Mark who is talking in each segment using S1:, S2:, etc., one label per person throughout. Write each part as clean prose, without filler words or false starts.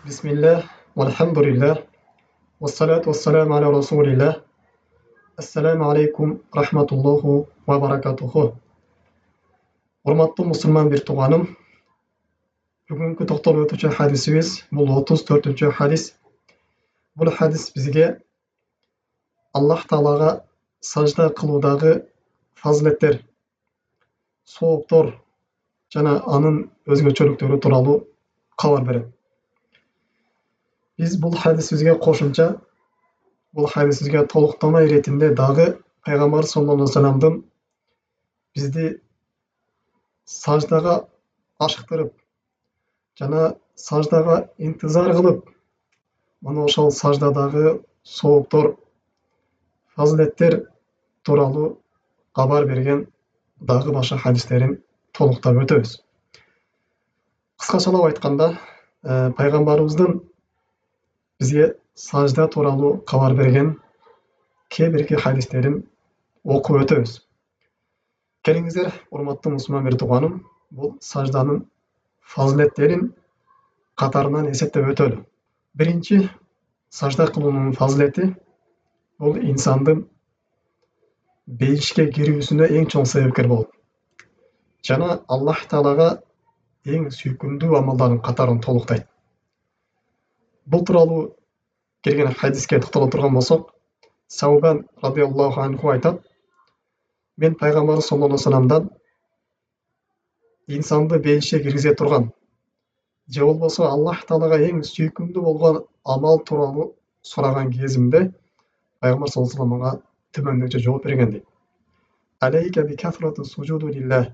S1: Bismillah, walhamdulillah, wassalatu wassalamu ala rasulillah. Assalamu alaikum, rahmatullahu wa barakatuhu. Урматтуу мусулман бир тууганым, бүгүнкү токтолуп өтүүчү хадисибиз бул 34-чү хадис. Бул хадис бизге Аллах Таалага сажда кылуудагы фазилеттер, сооптор жана анын өзгөчөлүктөрү тууралуу кабар берет. Биз бул хадисибизге кошумча, бул хадисибизге толуктама иретинде дагы пайгамбар саллаллаху алейхи вассаламдын бизди саждага ашыктырып жана саждага интизар кылып, мына ошол саждадагы сооптор, фазилеттер тууралуу кабар берген дагы башка хадистерин толуктап өтөбүз. Кыскачалап айтканда, пайгамбарыбыздын бизге сажда тууралуу кабар берген кээ бирки хадистерин окуп өтөбүз. Келиңиздер, урматтуу мусулман бир тууганым, бул сажданын фазилеттерин катарынан эсептеп өтөлү. Биринчи, сажда кылуунун фазилети бул инсандын бейишке кирүүсүнө эң чоң себепкер болот. Жана Аллах Таалага эң сүйкүмдүү амалдардын катарын толуктайт. Бул тууралуу келген хадиске токтоло турган болсок, Саубан радиаллаху анху айтат: мен пайгамбар саллаллаху алейхи вассаламдан инсанды бейишке киргизе турган же болбосо Аллах Таалага эң сүйкүмдүү болгон амал тууралуу сураган кезимде пайгамбар саллаллаху алейхи вассалам мага төмөндөгүчө жооп берген дейт. Алейка би кафраты суджуду лиллах.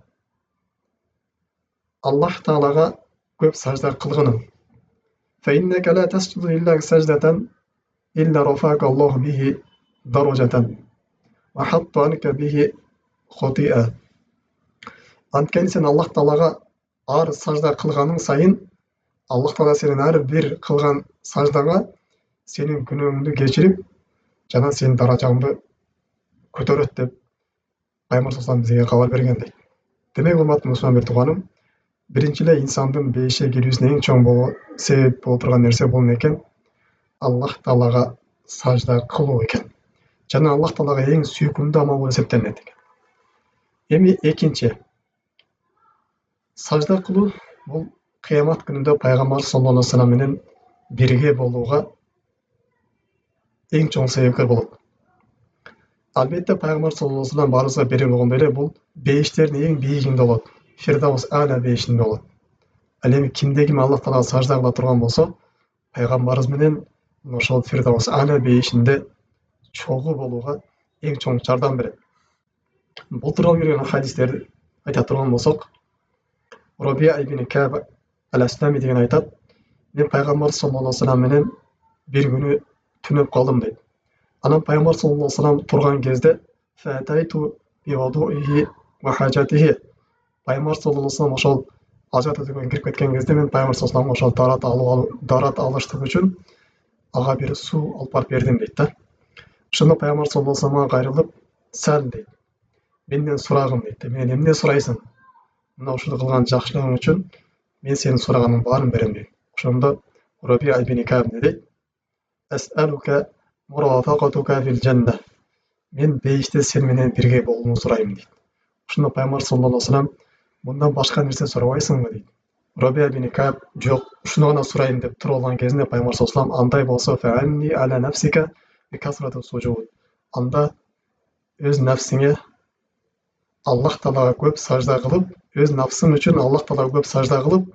S1: Аллах Таалага көп сажда кылгының. فإنك لا تسجد لله سجدة إلا رفعك الله به درجة وحط عنك به خطيئة. Анткени сен Аллах Таалага ар сажда кылганың сайын, Аллах Таала сенин ар бир кылган саждаңа сенин күнөөңдү кечирип, жана сенин даражаңды көтөрөт деп пайгамбар саллаллаху алейхи бизге кабар берген дейт. Демек, урматтуу мусулман бир тууганым, биринчи эле инсандын бейишке кирүүсүнө эң чоң себеп боло турган нерсе бул экен? Аллах Таалага сажда кылуу экен. Жана Аллах Таалага эң сүйкүмдүү амал болуп эсептелет экен. Эми экинчи, сажда кылуу бул кыямат күнүндө пайгамбар саллаллаху алейхи вассалам менен бирге болууга эң чоң себепкер болот. Албетте пайгамбар саллаллаху алейхи вассалам баарыбызга белгилүү болгондой эле бул бейиштердин эң бийигинде болот. Фирдаус аля бейишинде болот. Ал эми кимде ким Аллах Таалага сажда кыла турган болсо, пайгамбарыбыз менен ошол Фирдаус аля бейишинде чогуу болууга эң чоң жардам берет. Бул тууралуу келген хадистерди айта турган болсок, Рабия ибн Каб ал-Аслами деген айтат: мен пайгамбар саллаллаху алейхи вассалам менен бир күнү түнөп калдым дейт. Анан пайгамбар саллаллаху алейхи вассалам турган кезде фатайту би вадуихи ва хажатихи. Пайгамбар саллаллаху алейхи вассалам ошол ажат өтөгөн кирип кеткен кезде мен пайгамбар саллаллаху алейхи вассаламга ошол дарат алыштык үчүн ага бир суу алып барып бердим дейт да. Ошондо пайгамбар саллаллаху алейхи вассаламга кайрылып, сәл дейт, менден сурагын дейт. Мен эмне сурайсың? Мына ушул кылган жакшылыгың үчүн мен сенин сураганыңдын баарын берем дейт. Ошондо Рабия ибн Каб не дейт? Ас'алука мурафакатука фил жанна. Мен бейиште сен менен бирге болууну сурайм дейт. Ошондо пайгамбар саллаллаху алейхи вассалам: мындан башка нерсе сурабайсыңбы дейт. Рабия ибн Каб: жок, ушуну гана сурайм деп туруп алган кезинде пайгамбар саллаллаху алейхи вассалам: андай болсо фа'анни аля нафсика би касрати суджуд. Анда өз нафсиңе Аллах Таалага көп сажда кылып, өз нафсың үчүн Аллах Таалага көп сажда кылып,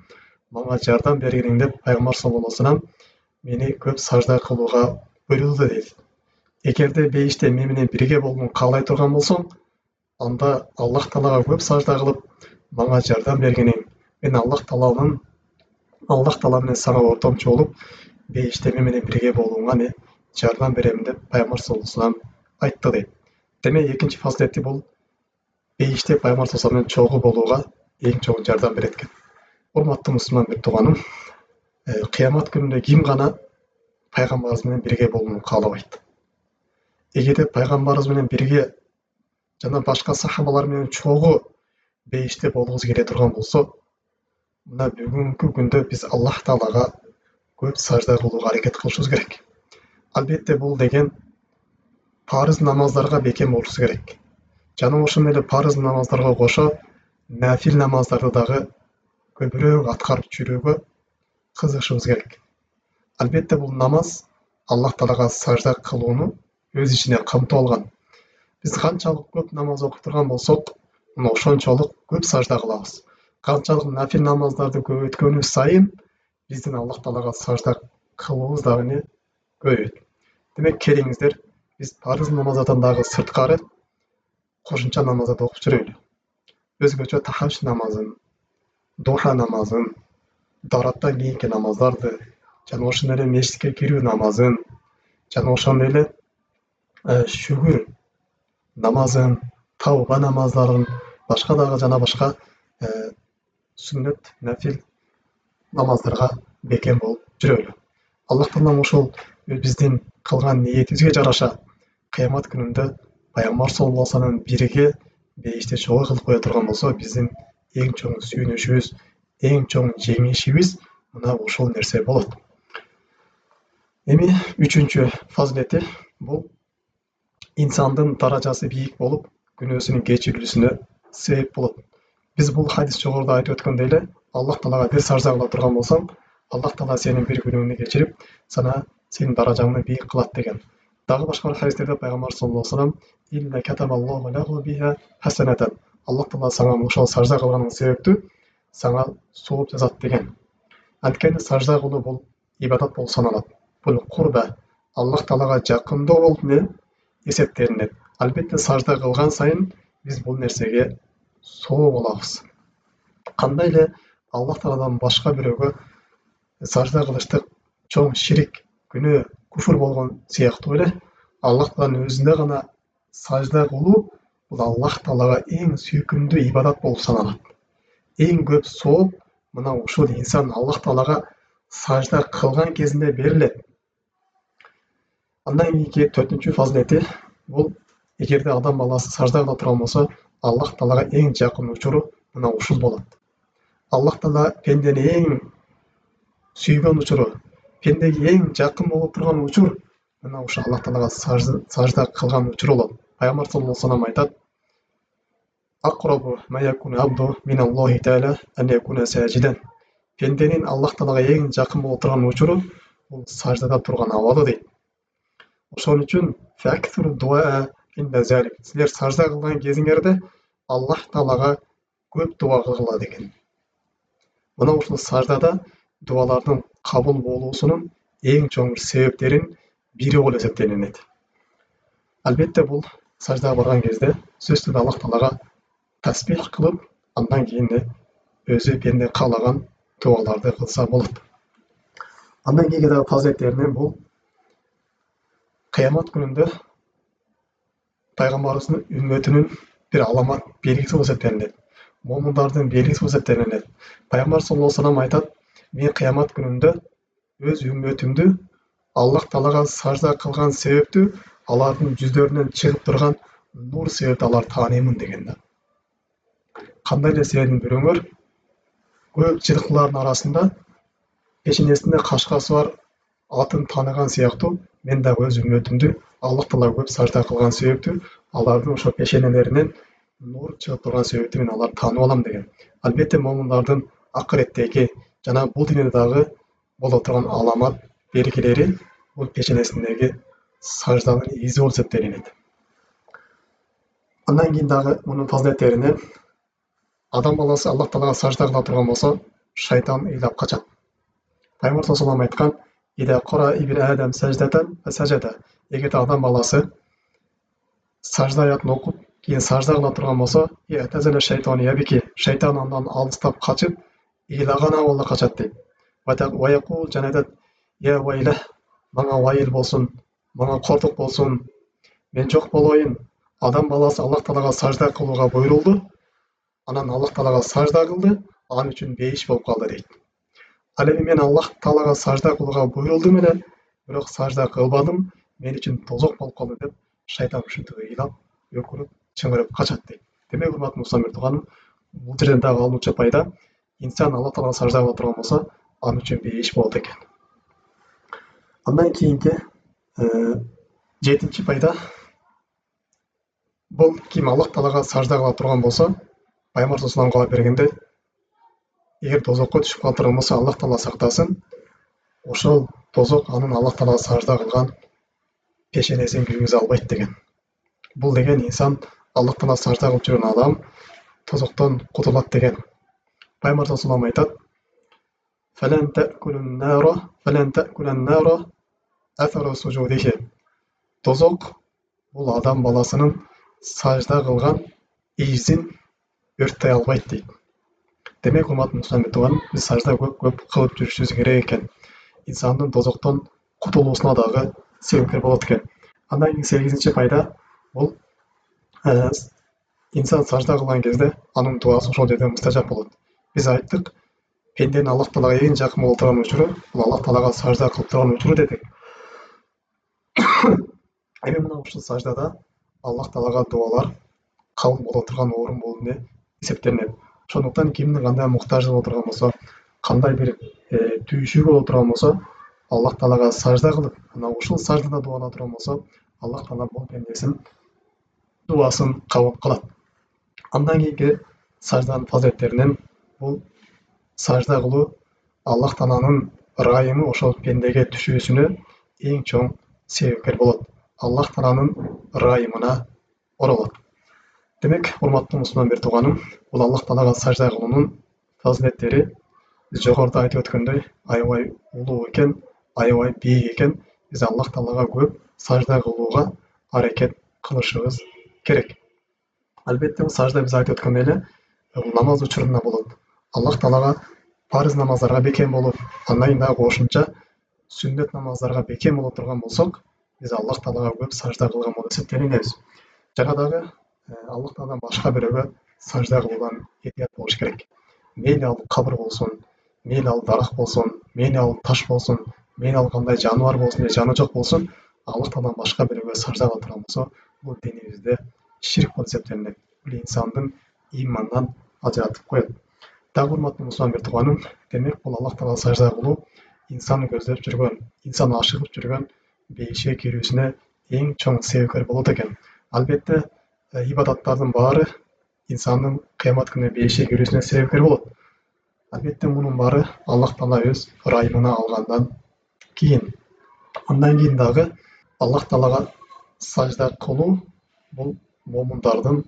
S1: мага жардам бергиниң деп пайгамбар саллаллаху алейхи вассалам мени көп сажда кылууга буйрулду дейт. Эгерде бейиште мен менен бирге болууну каалай турган болсоң, анда Аллах Таалага көп сажда кылып, мага жардам бергиниң, мен Аллах Таала менен сага ортомчу болуп, бейиште мен менен бирге болууңа мен жардам берем деп пайгамбар саллаллаху алейхи вассалам айтты дейт. Демек, экинчи фазилети бул бейиште пайгамбар саллаллаху алейхи вассалам менен чогуу болууга эң чоң жардам берет экен. Урматтуу мусулман бир тууганым, кыямат күнүндө ким гана пайгамбарыбыз менен бирге болууну каалабайт? Эгерде пайгамбарыбыз менен бирге жана башка сахабалар менен чогуу бейиште болгубуз келе турган болсо, мына бүгүнкү күндө биз Аллах Таалага көп сажда кылууга аракет кылышыбыз керек. Албетте бул деген парыз намаздарға бекем болушу керек. Жана ошондой эле парыз намаздарга кошо нафил намаздарды дагы көбүрөөк аткарып жүрүүгө кызыгышыбыз керек. Албетте бул намаз Аллах Таалага сажда кылууну өз ичине камтып алган. Биз канчалык көп намаз окуп турган болсок, ошончолук көп сажда кылабыз. Канчалык нафил намаздарды көбөйткөнүбүз сайын биздин Аллах Таалага сажда кылуубуз дагы көбөйөт. Демек келиңиздер, биз парыз намаздан дагы сырткары кошумча намаздарды окуп жүрөлү. Өзгөчө тахажжуд намазын, духа намазын, дараттан кийинки намаздарды, жана ошондой эле мечитке кирүү намазын, жана ошондой эле шүгүр намазын, тауба намаздарын, башка дагы жана башка сүннөт, нафил намаздарга бекем болуп жүрөлү. Аллах Таалам ошол биздин кылган ниетибизге жараша кыямат күнүндө пайгамбар саллаллаху алейхи вассалам бирге бейиште чогуу кылып кое турган болсо, биздин эң чоң сүйүнүшүбүз, эң чоң жеңишибиз мына ошол нерсе болот. Эми үчүнчү фазилети бул инсандын даражасы бийик болуп, күнөөсүнүн кечирилүүсүнө себеп болот. Биз бул хадис жогоруда айтып өткөндөй эле, Аллах Таалага бир сажда кыла турган болсоң, Аллах Таала сенин бир күнөөңдү кечирип, сана сенин даражаңды бийик кылат деген. Дагы башка хадистерде пайгамбар саллаллаху алейхи вассалам илля катабаллаху лаху биха хасанатан. Аллах Таала сага ошол сажда кылганың себептүү сага сооп жазат деген. Анткени сажда кылуу бул ибадат болуп саналат. Бул курба, Аллах Таалага жакындоо болуп эсептелинет. Албетте сажда кылган сайын биз бул нерсеге соо болобуз. Кандай эле Аллах Тааладан башка бирөөгө сажда кылыштык чоң ширик, күнөө, куфур болгон сыяктуу эле Аллах Тааланын өзүнө гана сажда кылуу бул Аллах Таалага эң сүйкүмдүү ибадат болуп саналат. Эң көп сооп мына ушул инсан Аллах Таалага сажда кылган кезинде берилет. Андан кийинки төртүнчү фазилети бул эгерде адам баласы сажда кыла турган болсо, Аллах Таалага эң жакын учуру мына ушул болот. Аллах Таала пендени эң сүйгөн учуру, пендеге эң жакын болуп турган учур мына ушул Аллах Таалага сажда кылган учур болот. Пайгамбар саллаллаху алейхи вассалам айтат: "Акрабу ма якуну абду миналлахи таала ан якуна сажидан." Пенденин Аллах Таалага эң жакын болуп турган учуру бул саждада турган абалы дейт. Ошон үчүн фактур дуа инда залик. Силер сажда кылган кезиңерде Аллах Таалага көп дуа кылгыла деген. Мына ушул саждада дуалардын кабыл болуусунун эң чоң себептерин бири болуп эсептелинет. Албетте бул саждага барган кезде сөзсүз Аллах Таалага тасбих кылып, андан кийин өзү пенде каалаган дуаларды кылса болот. Андан кийинки дагы фазилеттеринен бул кыямат күнүндө пайгамбарыбыздын үммөтүнүн бир аламат белгиси болуп эсептелинет. Момундардын белгиси болуп эсептелинет. Пайгамбар саллаллаху алейхи вассалам айтат: "Мен кыямат күнүндө өз үммөтүмдү Аллах Таалага сажда кылган себептүү алардын жүздөрүнөн чыгып турган нур себептүү аларды тааныймын" деген. Кандай эле себептин бирөөңөр көп жылкылардын арасында пешенесинде кашкасы бар атын тааныган сыяктуу мен дагы өз үммөтүмдү Аллах Таалага көп сажда кылган себептүү алардын ошо пешенелеринен нур чыгып турган себептүү мен аларды таанып алам деген. Албетте момундардын акыреттеги жана бул дүйнөдө дагы боло турган аламат белгилери бул пешенесиндеги сажданын изи болуп эсептелинет. Андан кийин дагы мунун фазилеттеринен адам баласы Аллах Таалага сажда кыла турган болсо, шайтан ыйлап качат. Пайгамбар саллаллаху алейхи вассалам айткан: "Ида кара ибн адам саждатан фасажада." Эгерде адам баласы сажда аятын окуп, кийин сажда кыла турган болсо, "Ятазала шайтан ябики." Шайтан андан алыстап качып, ыйлаган абалда качат дейт. Ва якул жана айтат: "Я вайла, мага вайыл болсун, мага кортук болсун. Мен жок болоюн. Адам баласы Аллах Таалага сажда кылууга буйрулду. Анан Аллах Таалага сажда кылды, ал үчүн бейиш болуп калды" дейт. Ал эми мен Аллах Таалага сажда кылууга буйрулдум эле, бирок сажда кылбадым, мен үчүн тозок болуп калды деп шайтан ушинтип ыйлап, өкүнүп, чыңырып качат дейт. Демек, урматтуу мусулман тууганым, бул жерден дагы алынуучу пайда: инсан Аллах Таалага сажда кыла турган болсо, ал үчүн бейиш болот экен. Андан кийинки 7-чи пайда бул ким Аллах Таалага сажда кыла турган болсо, пайгамбар саллаллаху алейхи бергенде, эгер тозокко түшүп кала турган болсо, Аллах Таала сактасын, ошол тозок анын Аллах Таалага сажда кылган пешенесин күйгүзө албайт деген. Бул деген инсан Аллах Таалага сажда кылып жүргөн адам тозоктон кутулат деген. Пайгамбар саллаллаху алейхи айтат: "Фалан та'кулан нара атара сужудихи". Тозок бул адам баласынын сажда кылган изин өрттөй албайт дейт. Демек, урматтуу мусулман тууган, биз сажда көп кылып жүрүшүбүз керек экен. Инсандын тозоктон кутулуусуна дагы себепкер болот экен. Андан кийин 8-чи пайда бул инсан сажда кылган кезде анын дуасы ошол жерден мустажап болот. Биз айттык, пенденин Аллах Таалага эң жакын боло турган учуру бул Аллах Таалага сажда кылып турган учуру дедик. Эми мына ушул саждада Аллах Таалага дуалар кабыл боло турган орун болуп эсептелинет. Ошондуктан кимдин кандай муктаждыгы боло турган болсо, кандай бир түйшүгү боло турган болсо, Аллах Таалага сажда кылып, анан ушул саждада дуалана турган болсо, Аллах Таала бул пендесин дуасын кабыл кылат. Андан кийинки сажданын фазилеттеринен бул сажда кылуу Аллах Тааланын ырайымы ошол пендеге түшүүсүнө эң чоң себепкер болот. Аллах Тааланын ырайымына оролот. Демек, урматтуу мусулман бир тууганым, бул Аллах Таалага сажда кылуунун фазилеттери биз жогоруда айтып өткөндөй аябай улуу экен, аябай бийик экен. Биз Аллах Таалага көп сажда кылууга аракет кылышыбыз керек. Албетте, бул сажда биз айтып өткөндөй эле намаз учурунда болот. Аллах Таалага парыз намаздарга бекем болуп, андан кийин дагы кошумча сүннөт намаздарга бекем боло турган болсок, биз Аллах Таалага көп сажда кылган болуп эсептелинебиз. Жана дагы Аллах Тааладан башка бирөөгө сажда кылуудан этият болуш керек. Мейли ал кабыр болсун, мейли ал дарак болсун, мейли ал таш болсун, мейли ал кандай жаныбар болсун, жаны жок болсун, Аллах Тааладан башка бирөөгө сажда кыла турган болсо, бул динибизде ширк болуп эсептелинет. Бул инсандын имандан ажыратып коет. Дагы урматтуу мусулман бир тууганым, демек бул Аллах Таалага сажда кылуу инсан көздөп жүргөн, инсан ашыгып жүргөн бейишке кирүүсүнө эң чоң себепкер болот экен. Албетте, ибадаттардын баары инсандын кыямат күнү бейишке кирүүсүнө себепкер болот. Албетте, мунун баары Аллах Таала өз ырайымына алгандан кийин. Андан кийин дагы Аллах Таалага сажда кылуу бул момундардын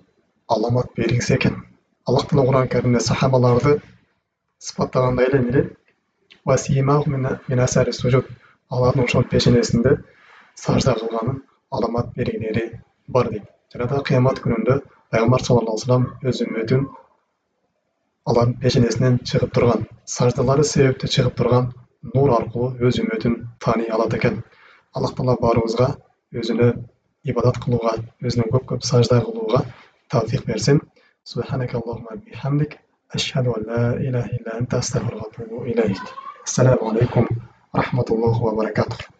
S1: аламат белгиси экен. Аллах Таала Кур'ан Каримде сахабаларды сыпаттагандай эле алардын ошол пешенесинде сажда кылганын аламат белгилери бар дейт. Жана да кыямат күнүндө пайгамбар саллаллаху алейхи вассалам өз үммөтүн алардын пешенесинен чыгып турган, саждалары себептүү чыгып турган нур аркылуу өз үммөтүн тааний алат экен. Аллах Таала баарыбызга өзүнө ибадат кылууга, өзүнө көп сажда кылууга тавфик берсин. Субханакаллахумма бихамдик, ашхаду ан ла илаха илля анта, астагфирука ва атубу илейк. Ассаламу алейкум ва рахматуллахи ва баракатух.